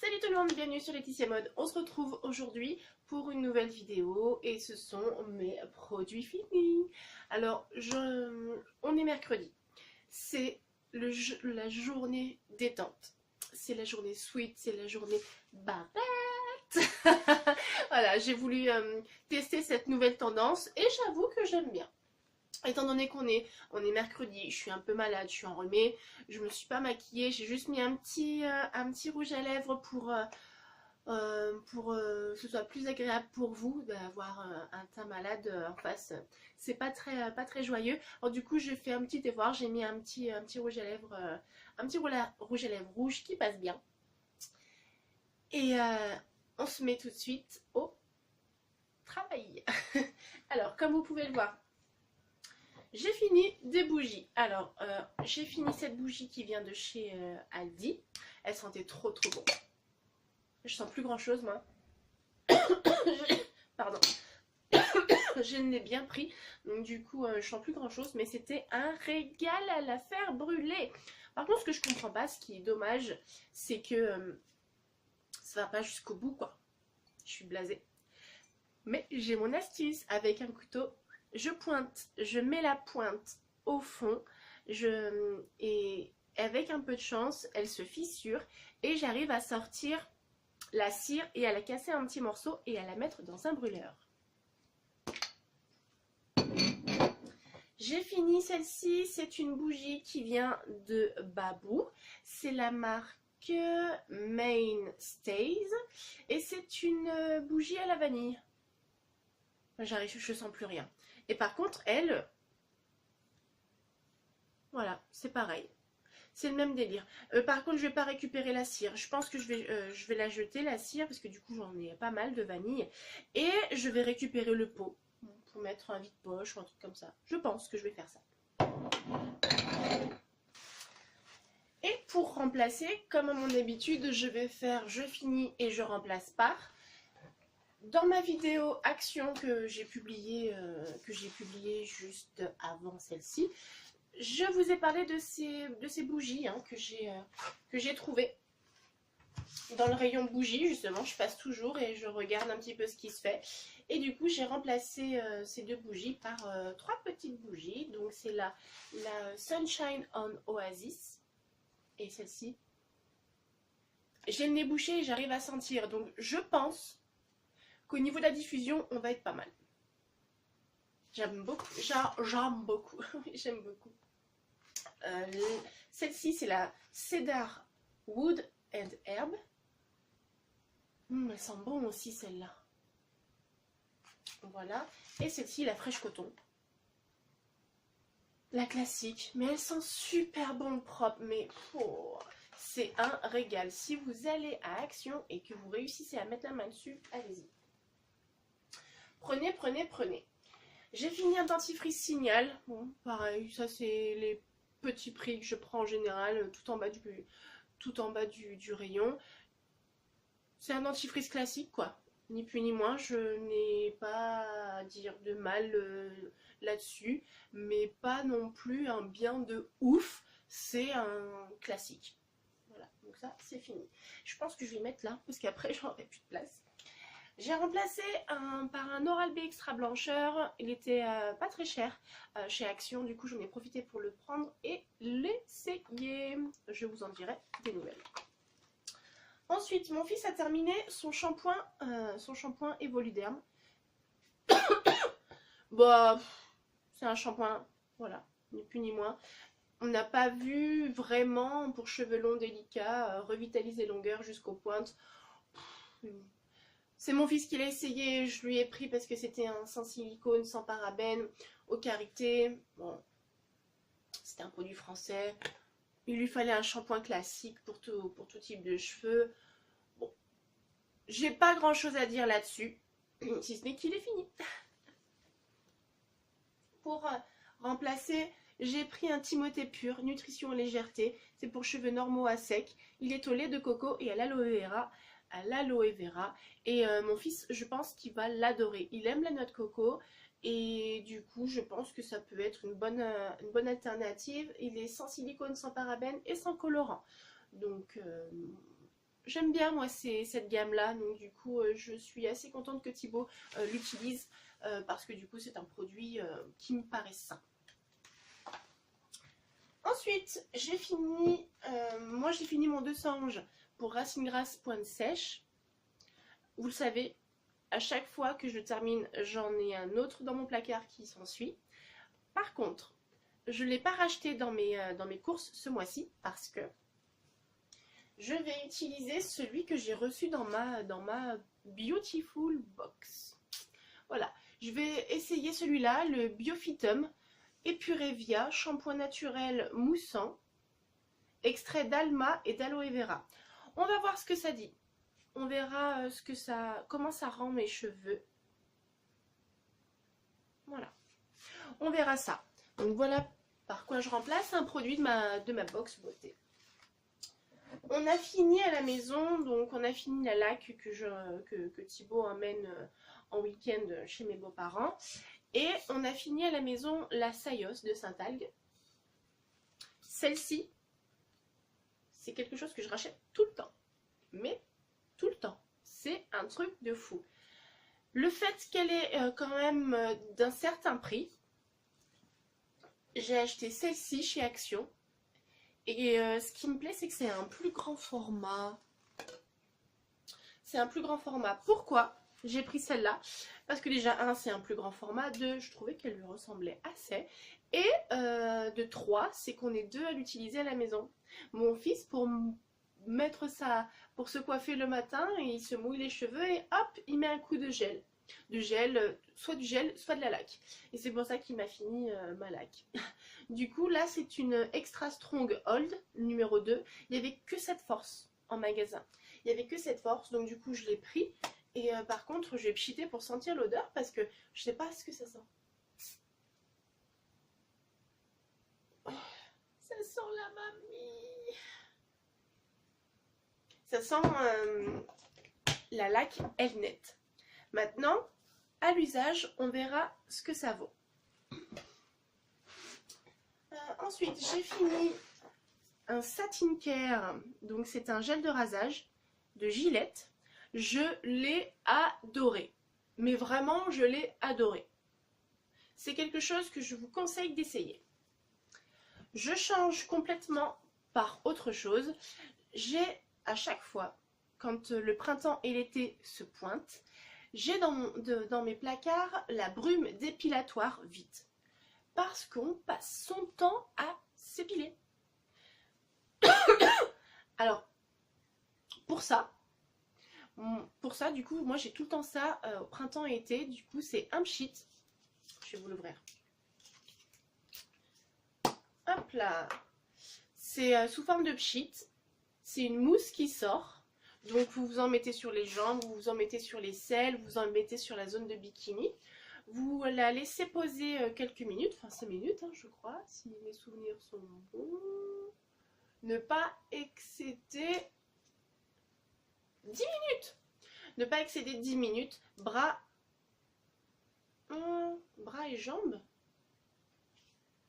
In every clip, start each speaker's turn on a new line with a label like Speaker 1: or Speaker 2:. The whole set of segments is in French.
Speaker 1: Salut tout le monde, bienvenue sur Laetitia Mode. On se retrouve aujourd'hui pour une nouvelle vidéo et ce sont mes produits finis. Alors, on est mercredi. C'est la journée détente. C'est la journée sweet, c'est la journée bavette. Voilà, j'ai voulu tester cette nouvelle tendance et j'avoue que j'aime bien. Étant donné on est mercredi, je suis un peu malade, je suis enrhumée, je me suis pas maquillée, j'ai juste mis un petit rouge à lèvres pour que ce soit plus agréable pour vous d'avoir un teint malade en face. C'est pas très joyeux. Alors du coup, j'ai fait un petit effort, j'ai mis un petit rouge à lèvres, rouge à lèvres rouge qui passe bien. Et on se met tout de suite au travail. Alors, comme vous pouvez le voir, j'ai fini des bougies. Alors, j'ai fini cette bougie qui vient de chez Aldi. Elle sentait trop bon. Je sens plus grand chose, moi. Pardon. Je l'ai bien pris. Donc, du coup, je sens plus grand chose. Mais c'était un régal à la faire brûler. Par contre, ce que je comprends pas, ce qui est dommage, c'est que ça va pas jusqu'au bout, quoi. Je suis blasée. Mais j'ai mon astuce avec un couteau. Je pointe, je mets la pointe au fond, et avec un peu de chance, elle se fissure et j'arrive à sortir la cire et à la casser en petits morceaux et à la mettre dans un brûleur. J'ai fini celle-ci, c'est une bougie qui vient de Babou, c'est la marque Mainstays et c'est une bougie à la vanille. Je sens plus rien. Et par contre, elle, voilà, c'est pareil. C'est le même délire. Par contre, je vais pas récupérer la cire. Je pense que je vais la jeter, la cire, parce que du coup, j'en ai pas mal de vanille. Et je vais récupérer le pot pour mettre un vide-poche ou un truc comme ça. Je pense que je vais faire ça. Et pour remplacer, comme à mon habitude, je finis et je remplace par. Dans ma vidéo action que j'ai publiée juste avant celle-ci, je vous ai parlé de ces bougies que j'ai trouvées dans le rayon bougies. Justement, je passe toujours et je regarde un petit peu ce qui se fait. Et du coup, j'ai remplacé ces deux bougies par trois petites bougies. Donc, c'est la Sunshine on Oasis et celle-ci. J'ai le nez bouché et j'arrive à sentir. Donc, je pense qu'au niveau de la diffusion, on va être pas mal. J'aime beaucoup. J'aime beaucoup. J'aime beaucoup. Celle-ci, c'est la Cedar Wood and Herb. Elle sent bon aussi, celle-là. Voilà. Et celle-ci, la fraîche coton. La classique. Mais elle sent super bon propre. Mais oh, c'est un régal. Si vous allez à Action et que vous réussissez à mettre la main dessus, allez-y. Prenez. J'ai fini un dentifrice Signal. Bon, pareil, ça c'est les petits prix que je prends en général, tout en bas du rayon. C'est un dentifrice classique, quoi. Ni plus ni moins, je n'ai pas à dire de mal là-dessus, mais pas non plus un bien de ouf. C'est un classique. Voilà, donc ça c'est fini. Je pense que je vais mettre là, parce qu'après j'aurai plus de place. J'ai remplacé par un Oral-B Extra Blancheur. Il était pas très cher chez Action. Du coup, j'en ai profité pour le prendre et l'essayer. Je vous en dirai des nouvelles. Ensuite, mon fils a terminé son shampoing Evoluderm. Bah, c'est un shampoing, voilà, ni plus ni moins. On n'a pas vu vraiment pour cheveux longs délicats revitaliser longueur jusqu'aux pointes. C'est mon fils qui l'a essayé, je lui ai pris parce que c'était un sans silicone, sans parabènes, au karité. Bon, c'était un produit français. Il lui fallait un shampoing classique pour tout type de cheveux. Bon, j'ai pas grand chose à dire là-dessus, si ce n'est qu'il est fini. Pour remplacer, j'ai pris un Timothée Pur, Nutrition et Légèreté. C'est pour cheveux normaux à sec. Il est au lait de coco et à l'aloe vera. Et mon fils, je pense qu'il va l'adorer. Il aime la noix de coco et du coup, je pense que ça peut être une bonne alternative. Il est sans silicone, sans parabènes et sans colorant. Donc, j'aime bien moi cette gamme-là, donc du coup je suis assez contente que Thibaut l'utilise parce que du coup c'est un produit qui me paraît sain. Ensuite, moi j'ai fini mon 200 pour Racine Grasse Pointe Sèche. Vous le savez, à chaque fois que je termine, j'en ai un autre dans mon placard qui s'ensuit. Par contre, je ne l'ai pas racheté dans mes courses ce mois-ci parce que je vais utiliser celui que j'ai reçu dans ma Beautiful Box. Voilà, je vais essayer celui-là, le Biophytum épuré via shampoing naturel moussant, extrait d'alma et d'aloe vera. On va voir ce que ça dit. On verra comment ça rend mes cheveux. Voilà, on verra ça. Donc voilà par quoi je remplace un produit de ma box beauté. On a fini à la maison, donc on a fini la laque que Thibaut emmène en week-end chez mes beaux-parents. Et on a fini à la maison la Saïos de Saint-Algue. Celle-ci, c'est quelque chose que je rachète tout le temps. Mais tout le temps. C'est un truc de fou. Le fait qu'elle est quand même d'un certain prix, j'ai acheté celle-ci chez Action. Et ce qui me plaît, c'est que c'est un plus grand format. C'est un plus grand format. Pourquoi j'ai pris celle-là? Parce que déjà, 1, c'est un plus grand format. 2, je trouvais qu'elle lui ressemblait assez. Et de 3, c'est qu'on est 2 à l'utiliser à la maison. Mon fils, pour mettre ça, pour se coiffer le matin, il se mouille les cheveux et hop, il met un coup de gel. Soit du gel, soit de la laque. Et c'est pour ça qu'il m'a fini ma laque. Du coup, là, c'est une Extra Strong Hold, numéro 2. Il n'y avait que cette force en magasin. Il n'y avait que cette force, donc du coup, je l'ai pris. Et par contre, je vais pchiter pour sentir l'odeur parce que je sais pas ce que ça sent. Oh, ça sent la mamie. Ça sent la laque Elnet. Maintenant, à l'usage, on verra ce que ça vaut. Ensuite, j'ai fini un Satin Care. Donc, c'est un gel de rasage de Gillette. Je l'ai adoré. Mais vraiment, je l'ai adoré. C'est quelque chose que je vous conseille d'essayer. Je change complètement par autre chose. J'ai à chaque fois, quand le printemps et l'été se pointent, j'ai dans mes placards la brume dépilatoire vite. Parce qu'on passe son temps à s'épiler. Alors, pour ça, du coup, moi j'ai tout le temps ça au printemps et été. Du coup, c'est un pchit. Je vais vous l'ouvrir. Hop là. C'est sous forme de pchit. C'est une mousse qui sort. Donc, vous vous en mettez sur les jambes, vous vous en mettez sur les selles, vous en mettez sur la zone de bikini. Vous la laissez poser quelques minutes, enfin 5 minutes, hein, je crois, si mes souvenirs sont bons. Ne pas excéder 10 minutes. Ne pas excéder 10 minutes. Bras et jambes.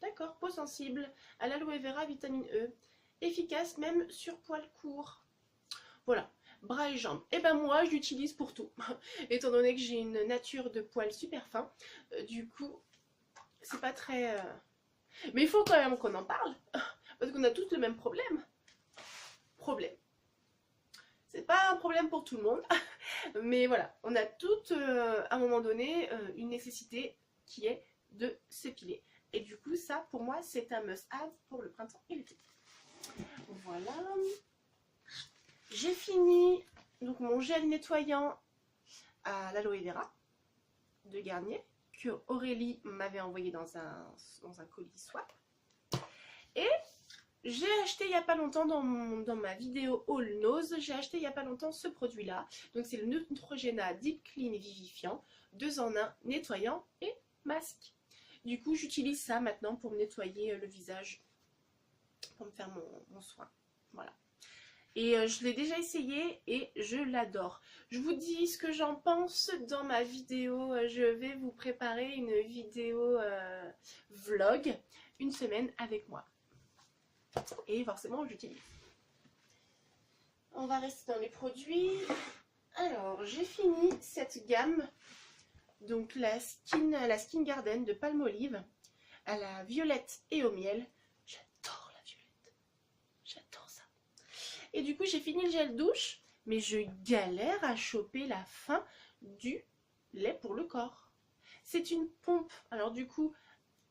Speaker 1: D'accord, peau sensible à l'aloe vera, vitamine E. Efficace même sur poils courts. Voilà, bras et jambes. Et ben moi, je l'utilise pour tout. Étant donné que j'ai une nature de poils super fin, du coup, c'est pas très... Mais il faut quand même qu'on en parle, parce qu'on a tous le même problème. C'est pas un problème pour tout le monde, mais voilà, on a toutes, à un moment donné, une nécessité qui est de s'épiler. Et du coup, ça, pour moi, c'est un must-have pour le printemps et l'été. Voilà. J'ai fini donc mon gel nettoyant à l'aloe vera de Garnier que Aurélie m'avait envoyé dans un colis swap. Et j'ai acheté il n'y a pas longtemps dans ma vidéo All Nose, j'ai acheté il n'y a pas longtemps ce produit-là. Donc c'est le Neutrogena Deep Clean Vivifiant, 2 en 1, nettoyant et masque. Du coup, j'utilise ça maintenant pour me nettoyer le visage, pour me faire mon soin. Voilà. Et je l'ai déjà essayé et je l'adore. Je vous dis ce que j'en pense dans ma vidéo. Je vais vous préparer une vidéo vlog, une semaine avec moi. Et forcément, j'utilise. On va rester dans les produits. Alors, j'ai fini cette gamme. Donc la Skin Garden de Palmolive à la violette et au miel. J'adore la violette. J'adore ça. Et du coup, j'ai fini le gel douche. Mais je galère à choper la fin du lait pour le corps. C'est une pompe. Alors du coup,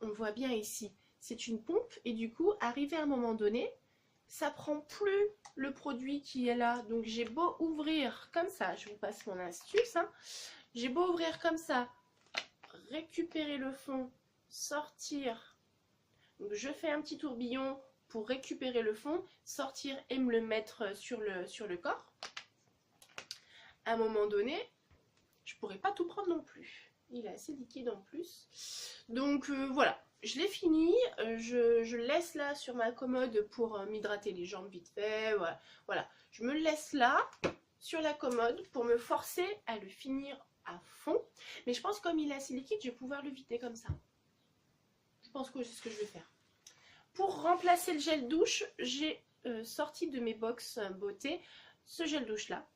Speaker 1: on voit bien ici. C'est une pompe. Et du coup, arrivé à un moment donné, ça prend plus le produit qui est là. Donc j'ai beau ouvrir comme ça. Je vous passe mon astuce. Hein. J'ai beau ouvrir comme ça. Récupérer le fond. Sortir. Donc je fais un petit tourbillon pour récupérer le fond. Sortir et me le mettre sur le corps. À un moment donné, je pourrais pas tout prendre non plus. Il est assez liquide en plus. Donc voilà, je l'ai fini. Je le laisse là sur ma commode pour m'hydrater les jambes vite fait. Voilà, je me le laisse là sur la commode pour me forcer à le finir à fond. Mais je pense que comme il est assez liquide, je vais pouvoir le vider comme ça. Je pense que c'est ce que je vais faire. Pour remplacer le gel douche, j'ai sorti de mes box beauté ce gel douche là.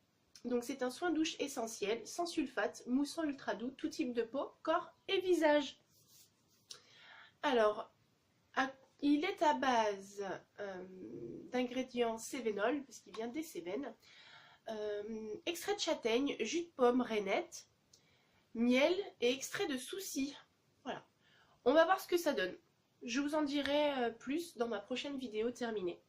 Speaker 1: Donc c'est un soin douche essentiel, sans sulfate, moussant ultra doux, tout type de peau, corps et visage. Alors, il est à base d'ingrédients cévénol, parce qu'il vient des Cévennes, extrait de châtaigne, jus de pomme rainette, miel et extrait de souci. Voilà. On va voir ce que ça donne. Je vous en dirai plus dans ma prochaine vidéo terminée.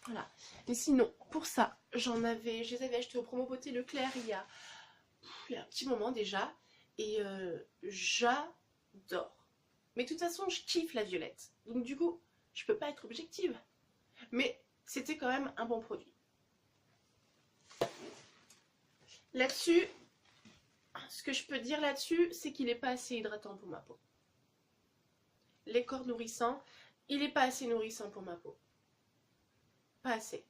Speaker 1: Voilà. Mais sinon, pour ça, je les avais achetés au Promo Beauté Leclerc il y a un petit moment déjà. Et j'adore. Mais de toute façon, je kiffe la violette. Donc du coup, je peux pas être objective. Mais c'était quand même un bon produit. Là-dessus, ce que je peux dire là-dessus, c'est qu'il n'est pas assez hydratant pour ma peau. Les corps nourrissants, il n'est pas assez nourrissant pour ma peau. Pas assez.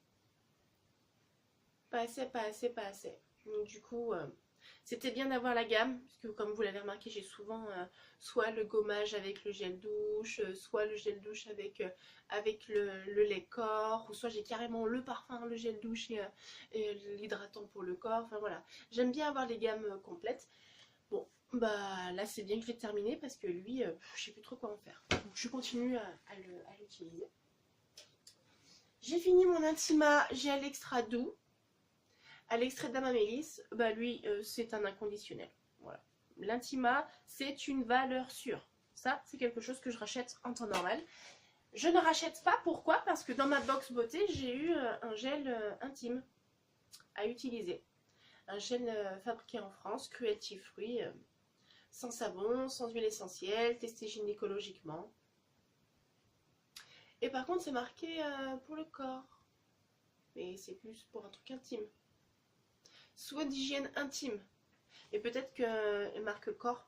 Speaker 1: Pas assez, pas assez, pas assez. Donc du coup, c'était bien d'avoir la gamme, parce que comme vous l'avez remarqué, j'ai souvent soit le gommage avec le gel douche, soit le gel douche avec le lait corps, ou soit j'ai carrément le parfum, le gel douche et l'hydratant pour le corps. Enfin voilà, j'aime bien avoir les gammes complètes. Bon, bah là c'est bien que je l'ai terminé, parce que lui, je sais plus trop quoi en faire. Donc je continue à l'utiliser. J'ai fini mon Intima gel extra doux à l'extrait d'Amamélis. Bah lui, c'est un inconditionnel. Voilà. L'Intima, c'est une valeur sûre. Ça, c'est quelque chose que je rachète en temps normal. Je ne rachète pas, pourquoi? Parce que dans ma box beauté, j'ai eu un gel intime à utiliser. Un gel fabriqué en France, Cruelty Free, sans savon, sans huile essentielle, testé gynécologiquement. Et par contre, c'est marqué pour le corps. Mais c'est plus pour un truc intime. Soin d'hygiène intime. Et peut-être que marque corps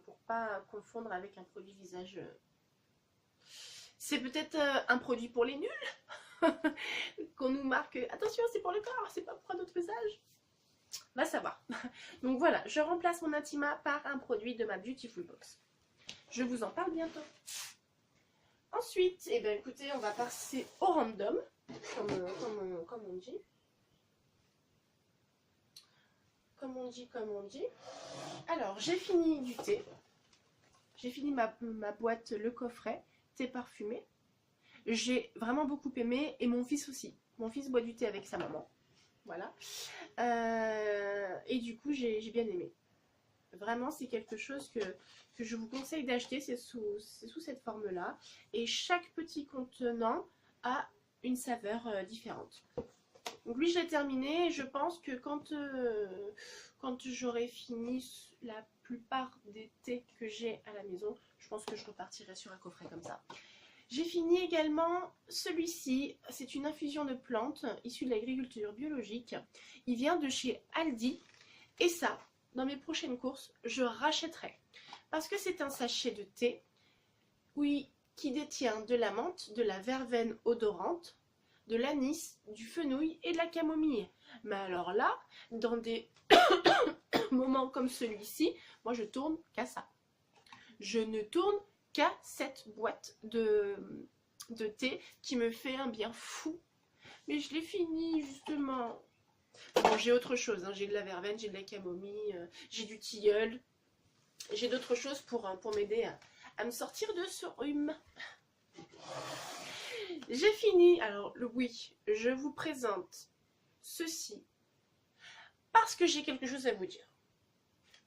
Speaker 1: pour pas confondre avec un produit visage. C'est peut-être un produit pour les nuls. Qu'on nous marque, attention, c'est pour le corps, c'est pas pour un autre visage. Va savoir. Donc voilà, je remplace mon Intima par un produit de ma Beautiful Box. Je vous en parle bientôt. Ensuite, eh bien, écoutez, on va passer au random, comme on dit. Comme on dit. Alors, j'ai fini du thé. J'ai fini ma boîte, le coffret, thé parfumé. J'ai vraiment beaucoup aimé, et mon fils aussi. Mon fils boit du thé avec sa maman. Voilà. Et du coup, j'ai bien aimé. Vraiment, c'est quelque chose que je vous conseille d'acheter. C'est sous cette forme-là. Et chaque petit contenant a une saveur différente. Donc lui, je l'ai terminé. Je pense que quand j'aurai fini la plupart des thés que j'ai à la maison, je pense que je repartirai sur un coffret comme ça. J'ai fini également celui-ci. C'est une infusion de plantes issue de l'agriculture biologique. Il vient de chez Aldi. Et ça, dans mes prochaines courses, je rachèterai. Parce que c'est un sachet de thé, oui, qui détient de la menthe, de la verveine odorante, de l'anis, du fenouil et de la camomille. Mais alors là, dans des moments comme celui-ci, moi je tourne qu'à ça. Je ne tourne qu'à cette boîte de thé qui me fait un bien fou. Mais je l'ai fini justement Alors j'ai autre chose, hein. J'ai de la verveine, j'ai de la camomille, j'ai du tilleul. J'ai d'autres choses pour m'aider à me sortir de ce rhume. J'ai fini. Alors oui, je vous présente ceci parce que j'ai quelque chose à vous dire.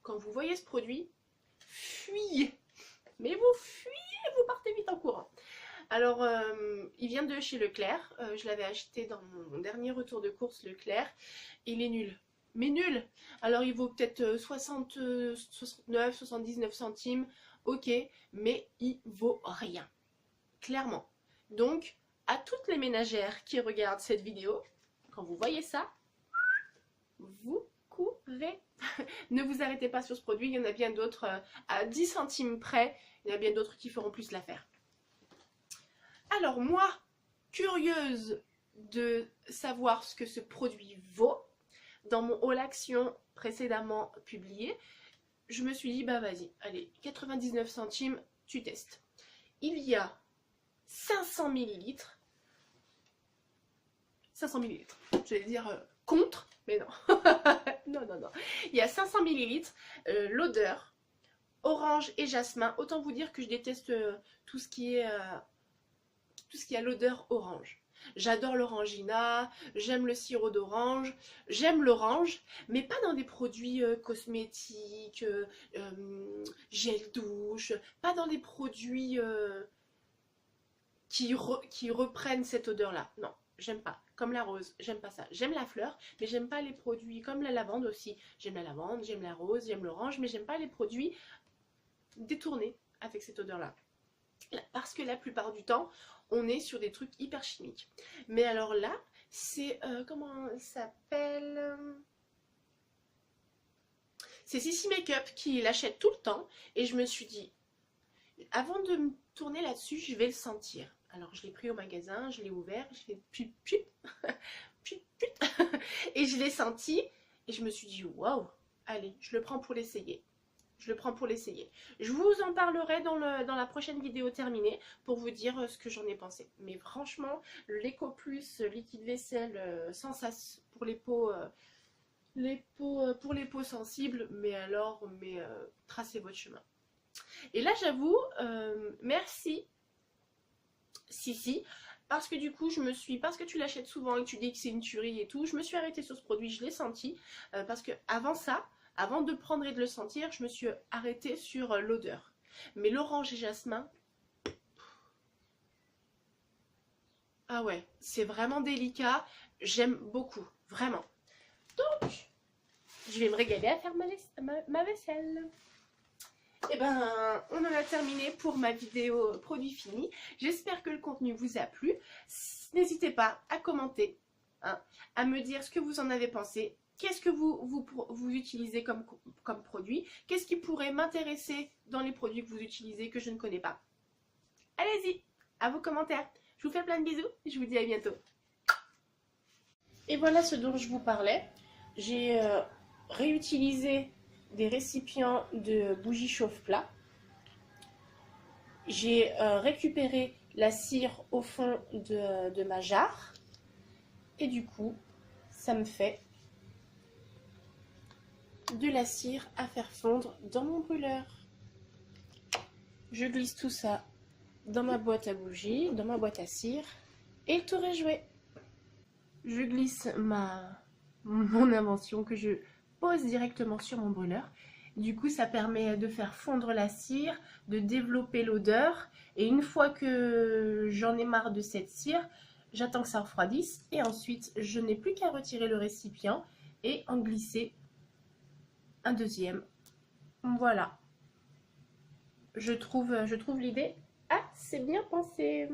Speaker 1: Quand vous voyez ce produit, fuyez. Mais vous fuyez, vous partez vite en courant. Alors, il vient de chez Leclerc. Je l'avais acheté dans mon dernier retour de course Leclerc. Il est nul. Mais nul. Alors, il vaut peut-être 60, 69, 79 centimes. Ok, mais il vaut rien. Clairement. Donc, à toutes les ménagères qui regardent cette vidéo, quand vous voyez ça, vous courez. Ne vous arrêtez pas sur ce produit. Il y en a bien d'autres à 10 centimes près. Il y en a bien d'autres qui feront plus l'affaire. Alors moi, curieuse de savoir ce que ce produit vaut, dans mon haul action précédemment publié, je me suis dit, bah vas-y, allez, 99 centimes, tu testes. Il y a 500 millilitres. 500 millilitres, j'allais dire contre, mais non. Non, non, non. Il y a 500 millilitres, l'odeur, orange et jasmin. Autant vous dire que je déteste tout ce qui est... tout ce qui a l'odeur orange. J'adore l'orangina, j'aime le sirop d'orange, j'aime l'orange, mais pas dans des produits cosmétiques, gel douche, pas dans des produits qui reprennent cette odeur-là. Non, j'aime pas. Comme la rose, j'aime pas ça. J'aime la fleur, mais j'aime pas les produits comme la lavande aussi. J'aime la lavande, j'aime la rose, j'aime l'orange, mais j'aime pas les produits détournés avec cette odeur-là. Parce que la plupart du temps, on est sur des trucs hyper chimiques. Mais alors là, c'est... comment elle s'appelle? C'est Sissi Makeup qui l'achète tout le temps. Et je me suis dit, avant de me tourner là-dessus, je vais le sentir. Alors je l'ai pris au magasin, je l'ai ouvert, je fais put, put, put, put. Et je l'ai senti. Et je me suis dit, waouh, allez, je le prends pour l'essayer. Je le prends pour l'essayer. Je vous en parlerai dans la prochaine vidéo terminée pour vous dire ce que j'en ai pensé. Mais franchement, l'Eco Plus liquide vaisselle sans sas pour les peaux, pour les peaux sensibles, mais alors, tracez votre chemin. Et là, j'avoue, merci Sissi. Parce que du coup, parce que tu l'achètes souvent et que tu dis que c'est une tuerie et tout, je me suis arrêtée sur ce produit, je l'ai senti. Parce que avant ça, avant de prendre et de le sentir, je me suis arrêtée sur l'odeur. Mais l'orange et jasmin, ah ouais, c'est vraiment délicat. J'aime beaucoup, vraiment. Donc, je vais me régaler à faire ma vaisselle. Et ben, on en a terminé pour ma vidéo produit fini. J'espère que le contenu vous a plu. N'hésitez pas à commenter, hein, à me dire ce que vous en avez pensé. Qu'est-ce que vous utilisez comme produit? Qu'est-ce qui pourrait m'intéresser dans les produits que vous utilisez que je ne connais pas? Allez-y, à vos commentaires. Je vous fais plein de bisous et je vous dis à bientôt. Et voilà ce dont je vous parlais. J'ai réutilisé des récipients de bougies chauffe-plat. J'ai récupéré la cire au fond de ma jarre. Et du coup, ça me fait de la cire à faire fondre dans mon brûleur. Je glisse tout ça dans ma boîte à bougies, dans ma boîte à cire, et le tour est joué. Je glisse mon invention que je pose directement sur mon brûleur. Du coup, ça permet de faire fondre la cire, de développer l'odeur. Et une fois que j'en ai marre de cette cire, j'attends que ça refroidisse. Et ensuite, je n'ai plus qu'à retirer le récipient et en glisser un deuxième. Voilà. Je trouve l'idée assez bien pensée.